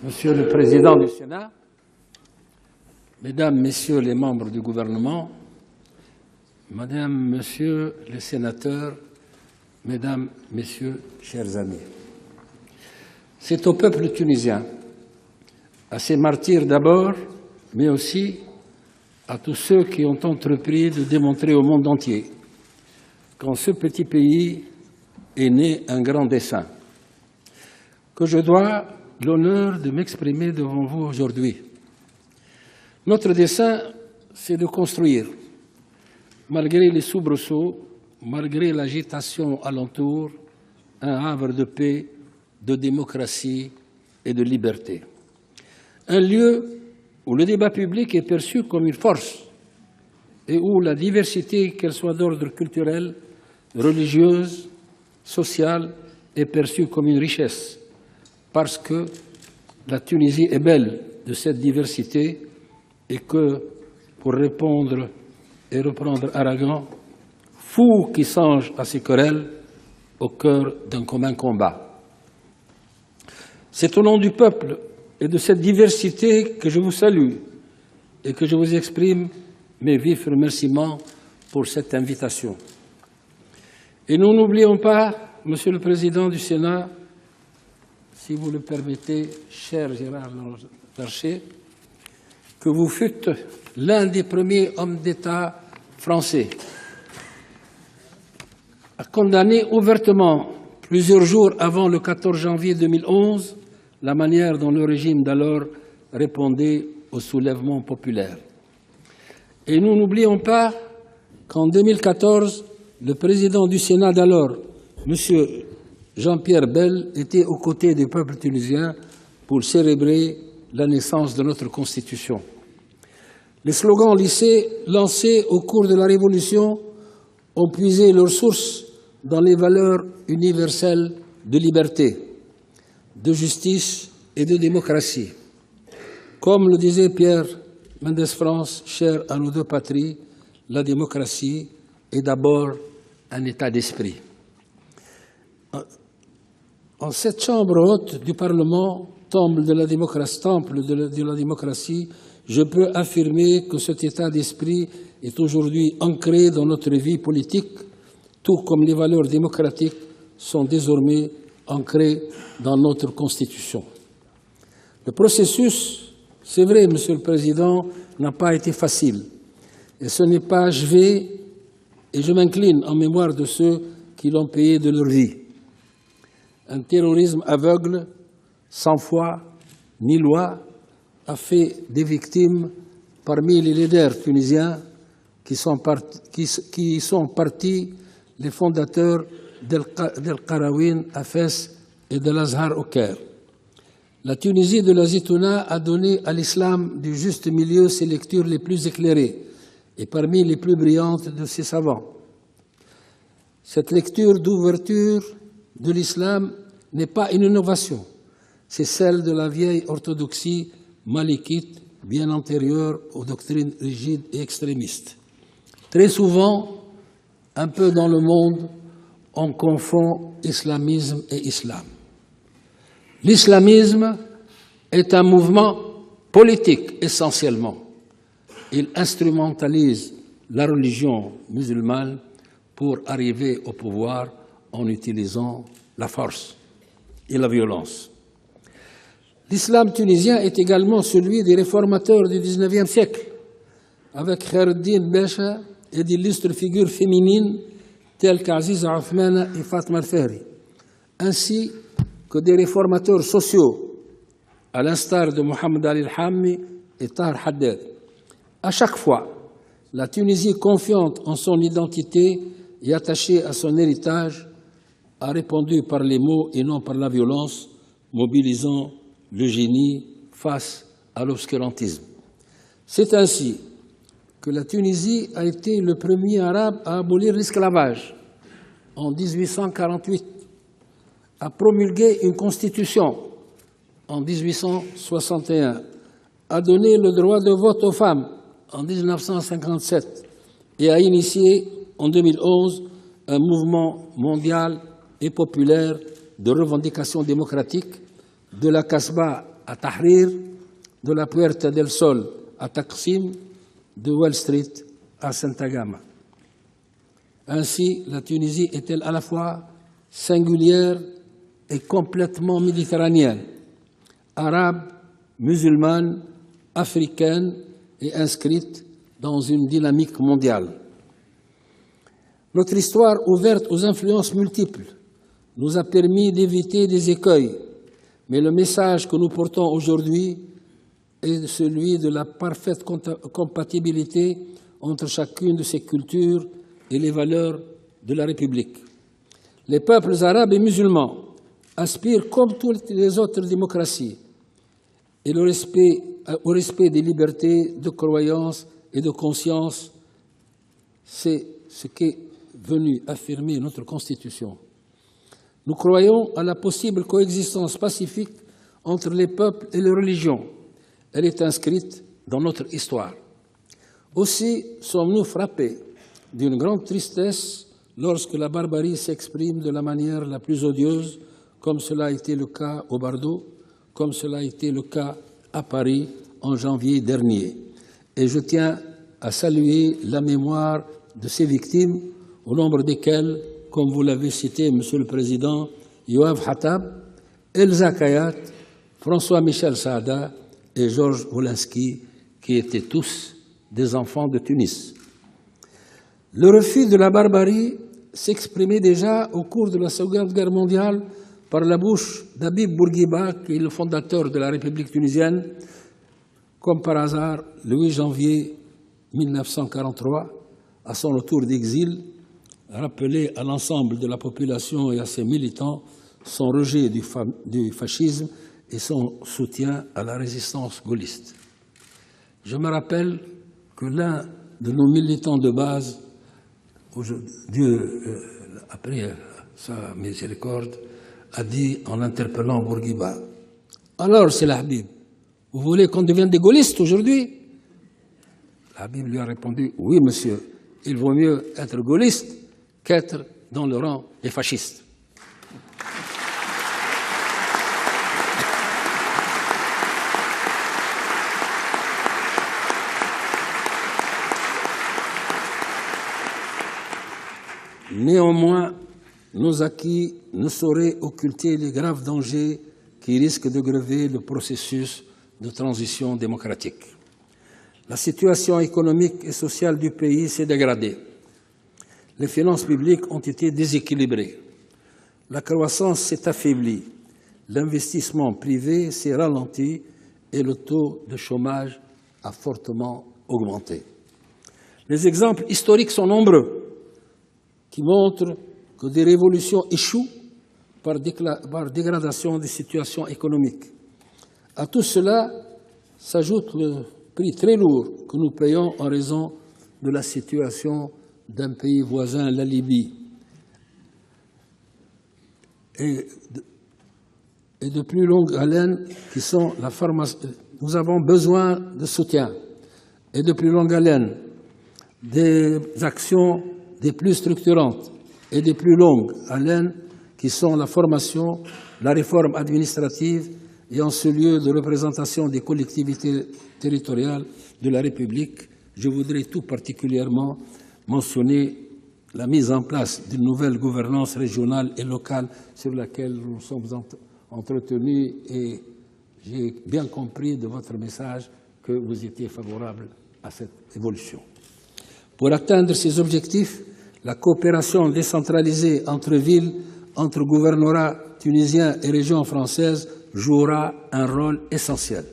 Monsieur le Président du Sénat, Mesdames, Messieurs les membres du gouvernement, Madame, Messieurs les sénateurs, Mesdames, Messieurs, chers amis, c'est au peuple tunisien, à ses martyrs d'abord, mais aussi à tous ceux qui ont entrepris de démontrer au monde entier qu'en ce petit pays est né un grand dessein, que je dois l'honneur de m'exprimer devant vous aujourd'hui. Notre dessein, c'est de construire, malgré les soubresauts, malgré l'agitation alentour, un havre de paix, de démocratie et de liberté. Un lieu où le débat public est perçu comme une force et où la diversité, qu'elle soit d'ordre culturel, religieuse, sociale, est perçue comme une richesse, parce que la Tunisie est belle de cette diversité et que, pour répondre et reprendre Aragon, fou qui songe à ses querelles au cœur d'un commun combat. C'est au nom du peuple et de cette diversité que je vous salue et que je vous exprime mes vifs remerciements pour cette invitation. Et nous n'oublions pas, Monsieur le Président du Sénat, si vous le permettez, cher Gérard Larcher, que vous fûtes l'un des premiers hommes d'État français à condamner ouvertement, plusieurs jours avant le 14 janvier 2011, la manière dont le régime d'alors répondait au soulèvement populaire. Et nous n'oublions pas qu'en 2014, le président du Sénat d'alors, M. Jean-Pierre Bel, était aux côtés du peuple tunisien pour célébrer la naissance de notre Constitution. Les slogans lancés au cours de la Révolution ont puisé leurs sources dans les valeurs universelles de liberté, de justice et de démocratie. Comme le disait Pierre Mendès France, cher à nos deux patries, la démocratie est d'abord un état d'esprit. En cette chambre haute du Parlement, temple de la démocratie, je peux affirmer que cet état d'esprit est aujourd'hui ancré dans notre vie politique, tout comme les valeurs démocratiques sont désormais ancrées dans notre Constitution. Le processus, c'est vrai, Monsieur le Président, n'a pas été facile. Et ce n'est pas achevé, et je m'incline en mémoire de ceux qui l'ont payé de leur vie. Un terrorisme aveugle, sans foi ni loi, a fait des victimes parmi les leaders tunisiens qui sont partis les fondateurs d'El Qarawin à Fès et de l'Azhar au Caire. La Tunisie de la Zitouna a donné à l'islam du juste milieu ses lectures les plus éclairées et parmi les plus brillantes de ses savants. Cette lecture d'ouverture de l'islam n'est pas une innovation, c'est celle de la vieille orthodoxie malikite, bien antérieure aux doctrines rigides et extrémistes. Très souvent, un peu dans le monde, on confond islamisme et islam. L'islamisme est un mouvement politique essentiellement. Il instrumentalise la religion musulmane pour arriver au pouvoir en utilisant la force et la violence. L'islam tunisien est également celui des réformateurs du XIXe siècle, avec Khaireddine Becha et d'illustres figures féminines telles qu'Aziza Othmana et Fatma al-Fahri, ainsi que des réformateurs sociaux, à l'instar de Mohamed Ali al-Hammi et Tahar Haddad. À chaque fois, la Tunisie, confiante en son identité et attachée à son héritage, a répondu par les mots et non par la violence, mobilisant le génie face à l'obscurantisme. C'est ainsi que la Tunisie a été le premier arabe à abolir l'esclavage en 1848, a promulgué une constitution en 1861, a donné le droit de vote aux femmes en 1957 et a initié en 2011 un mouvement mondial et populaire de revendication démocratique de la Kasbah à Tahrir, de la Puerta del Sol à Taksim, de Wall Street à Sant'Agama. Ainsi, la Tunisie est-elle à la fois singulière et complètement méditerranéenne, arabe, musulmane, africaine et inscrite dans une dynamique mondiale. Notre histoire ouverte aux influences multiples nous a permis d'éviter des écueils, mais le message que nous portons aujourd'hui est celui de la parfaite compatibilité entre chacune de ces cultures et les valeurs de la République. Les peuples arabes et musulmans aspirent, comme toutes les autres démocraties, et au respect des libertés de croyance et de conscience. C'est ce qu'est venu affirmer notre Constitution. Nous croyons à la possible coexistence pacifique entre les peuples et les religions. Elle est inscrite dans notre histoire. Aussi sommes-nous frappés d'une grande tristesse lorsque la barbarie s'exprime de la manière la plus odieuse, comme cela a été le cas au Bardo, comme cela a été le cas à Paris en janvier dernier. Et je tiens à saluer la mémoire de ces victimes, au nombre desquelles, comme vous l'avez cité, Monsieur le Président, Yoav Hattab, Elsa Kayat, François-Michel Saada et Georges Wolinski, qui étaient tous des enfants de Tunis. Le refus de la barbarie s'exprimait déjà au cours de la Seconde Guerre mondiale par la bouche d'Habib Bourguiba, qui est le fondateur de la République tunisienne. Comme par hasard, le 8 janvier 1943, à son retour d'exil, rappelait à l'ensemble de la population et à ses militants son rejet du fascisme et son soutien à la résistance gaulliste. Je me rappelle que l'un de nos militants de base, Dieu, après sa miséricorde, a dit en interpellant Bourguiba, « Alors, c'est l'Habib, vous voulez qu'on devienne des gaullistes aujourd'hui ?» L'Habib lui a répondu, « Oui, monsieur, il vaut mieux être gaulliste qu'être dans le rang des fascistes. » Néanmoins, nos acquis ne sauraient occulter les graves dangers qui risquent de grever le processus de transition démocratique. La situation économique et sociale du pays s'est dégradée. Les finances publiques ont été déséquilibrées. La croissance s'est affaiblie. L'investissement privé s'est ralenti et le taux de chômage a fortement augmenté. Les exemples historiques sont nombreux qui montrent que des révolutions échouent par dégradation des situations économiques. À tout cela s'ajoute le prix très lourd que nous payons en raison de la situation d'un pays voisin, la Libye. Et de plus longue haleine qui sont la pharmacie. Nous avons besoin de soutien et de plus longue haleine, des actions des plus structurantes et des plus longues haleine qui sont la formation, la réforme administrative et en ce lieu de représentation des collectivités territoriales de la République. Je voudrais tout particulièrement mentionner la mise en place d'une nouvelle gouvernance régionale et locale sur laquelle nous sommes entretenus et j'ai bien compris de votre message que vous étiez favorable à cette évolution. Pour atteindre ces objectifs, la coopération décentralisée entre villes, entre gouvernorats tunisiens et régions françaises jouera un rôle essentiel.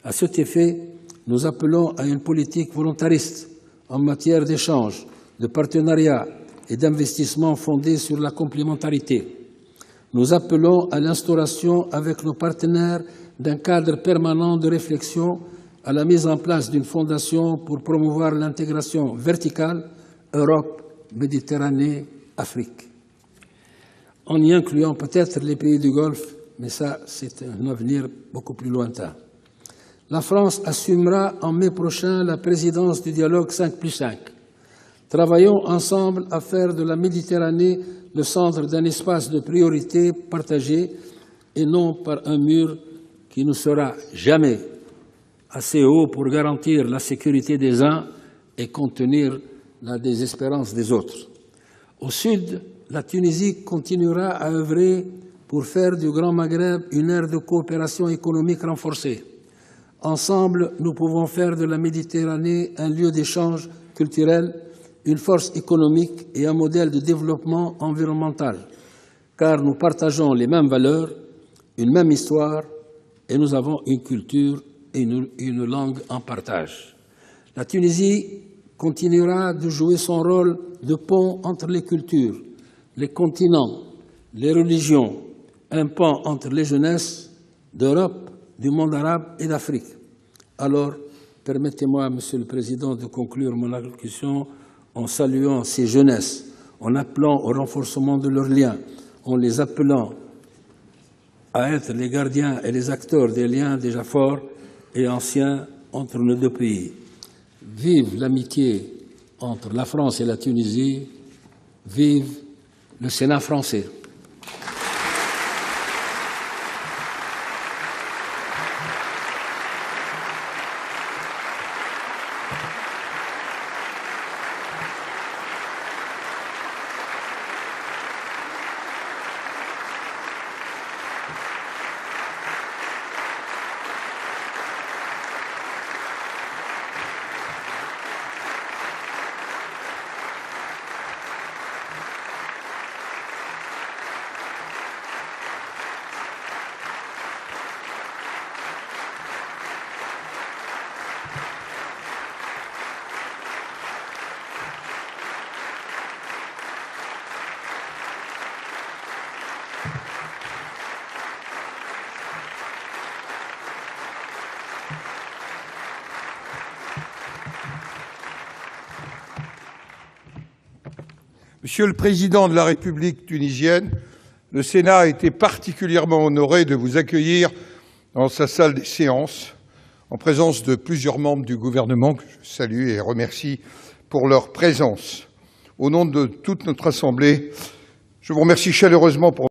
À cet effet, nous appelons à une politique volontariste en matière d'échange, de partenariat et d'investissement fondée sur la complémentarité. Nous appelons à l'instauration avec nos partenaires d'un cadre permanent de réflexion, à la mise en place d'une fondation pour promouvoir l'intégration verticale Europe, Méditerranée, Afrique, en y incluant peut-être les pays du Golfe, mais ça, c'est un avenir beaucoup plus lointain. La France assumera en mai prochain la présidence du dialogue 5+5. Travaillons ensemble à faire de la Méditerranée le centre d'un espace de priorité partagé et non par un mur qui ne sera jamais assez haut pour garantir la sécurité des uns et contenir la désespérance des autres. Au sud, la Tunisie continuera à œuvrer pour faire du Grand Maghreb une aire de coopération économique renforcée. Ensemble, nous pouvons faire de la Méditerranée un lieu d'échange culturel, une force économique et un modèle de développement environnemental, car nous partageons les mêmes valeurs, une même histoire et nous avons une culture et une langue en partage. La Tunisie continuera de jouer son rôle de pont entre les cultures, les continents, les religions, un pont entre les jeunesses d'Europe, du monde arabe et d'Afrique. Alors, permettez-moi, Monsieur le Président, de conclure mon allocution en saluant ces jeunesses, en appelant au renforcement de leurs liens, en les appelant à être les gardiens et les acteurs des liens déjà forts et anciens entre nos deux pays. Vive l'amitié entre la France et la Tunisie, vive le Sénat français. Monsieur le Président de la République tunisienne, le Sénat a été particulièrement honoré de vous accueillir dans sa salle des séances, en présence de plusieurs membres du gouvernement que je salue et remercie pour leur présence. Au nom de toute notre Assemblée, je vous remercie chaleureusement pour